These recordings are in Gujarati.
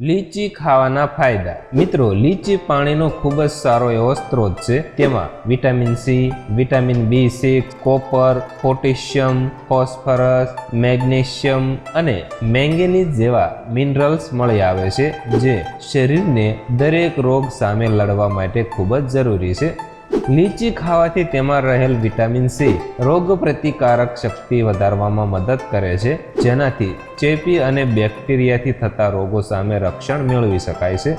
લીચી ખાવાના ફાયદા। મિત્રો, લીચી પાણીનો ખૂબ જ સારો એવો સ્ત્રોત છે। તેમાં vitamin C, vitamin B6, copper, potassium, phosphorus, magnesium અને મેંગેનીઝ જેવા મિનરલ્સ મળી આવે છે, જે શરીરને દરેક રોગ સામે લડવા માટે ખૂબ જ જરૂરી છે। લીચી ખાવાથી તેમાં રહેલ વિટામિન સી રોગ પ્રતિકારક શક્તિ વધારવામાં મદદ કરે છે, જેનાથી ચેપી અને બેક્ટેરિયાથી થતા રોગો સામે રક્ષણ મેળવી શકાય છે।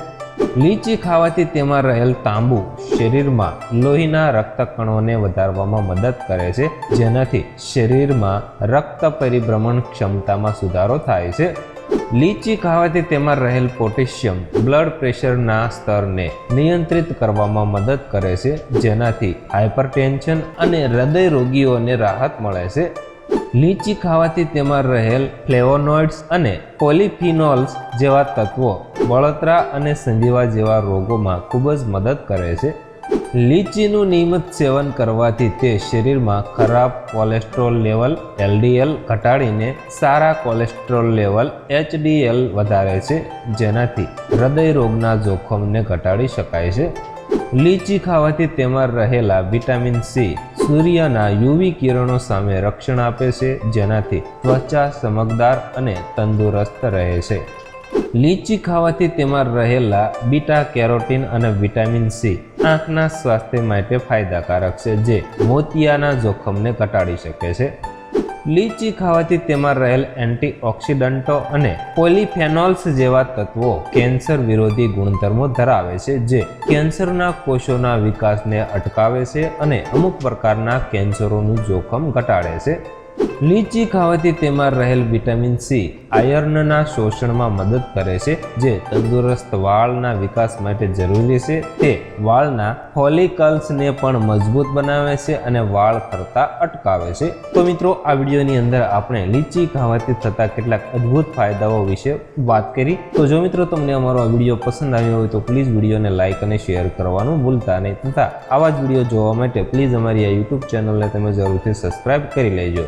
લીચી ખાવાથી તેમાં રહેલ તાંબુ શરીરમાં લોહીના રક્તકણોને વધારવામાં મદદ કરે છે, જેનાથી શરીરમાં રક્ત પરિભ્રમણ ક્ષમતામાં સુધારો થાય છે। લીચી ખાવાથી તેમાં રહેલ પોટેશિયમ બ્લડ પ્રેશરના સ્તરને નિયંત્રિત કરવામાં મદદ કરે છે, જેનાથી હાઇપરટેન્શન અને હૃદય રોગીઓને રાહત મળે છે। લીચી ખાવાથી તેમાં રહેલ ફ્લેવોનોઇડ્સ અને પોલિફિનોલ્સ જેવા તત્વો બળતરા અને સંધિવા જેવા રોગોમાં ખૂબ જ મદદ કરે છે। લીચીનું નિયમિત સેવન કરવાથી તે શરીરમાં ખરાબ કોલેસ્ટ્રોલ લેવલ LDL ઘટાડીને સારા કોલેસ્ટ્રોલ લેવલ HDL વધારે છે, જેનાથી હૃદય રોગના જોખમને ઘટાડી શકાય છે। લીચી ખાવાથી તેમાં રહેલા વિટામિન સી સૂર્યના UV કિરણો સામે રક્ષણ આપે છે, જેનાથી ત્વચા ચમકદાર અને તંદુરસ્ત રહે છે। લીચી ખાવાથી તેમાં રહેલા બીટા કેરોટીન અને વિટામિન સી આંખના સ્વાસ્થ્ય માટે ફાયદાકારક છે, જે મોતિયાના જોખમને ઘટાડી શકે છે। લીચી ખાવાથી તેમાં રહેલ એન્ટીઓક્સિડન્ટો અને પોલિફેનોલ્સ જેવા તત્વો કેન્સર વિરોધી ગુણધર્મો ધરાવે છે, જે કેન્સરના કોષોના વિકાસને અટકાવે છે અને અમુક પ્રકારના કેન્સરોનું જોખમ ઘટાડે છે। લીચી ખાવાથી તેમાં રહેલ વિટામિન સી આયર્નના શોષણમાં મદદ કરે છે, જે તંદુરસ્ત વાળના વિકાસ માટે જરૂરી છે। તે વાળના ફોલિકલ્સને પણ મજબૂત બનાવે છે અને વાળ ખરતા અટકાવે છે। તો મિત્રો, આ વિડીયોની અંદર આપણે લીચી ખાવાથી થતા કેટલાક અદ્ભુત ફાયદાઓ વિશે વાત કરી। તો જો મિત્રો તમને અમારો આ વિડીયો પસંદ આવ્યો હોય તો પ્લીઝ વિડીયોને લાઇક અને શેર કરવાનું ભૂલતા નહીં, તથા આવા જ વિડીયો જોવા માટે પ્લીઝ અમારી આ યુટ્યુબ ચેનલને તમે જરૂરથી સબસ્ક્રાઇબ કરી લેજો।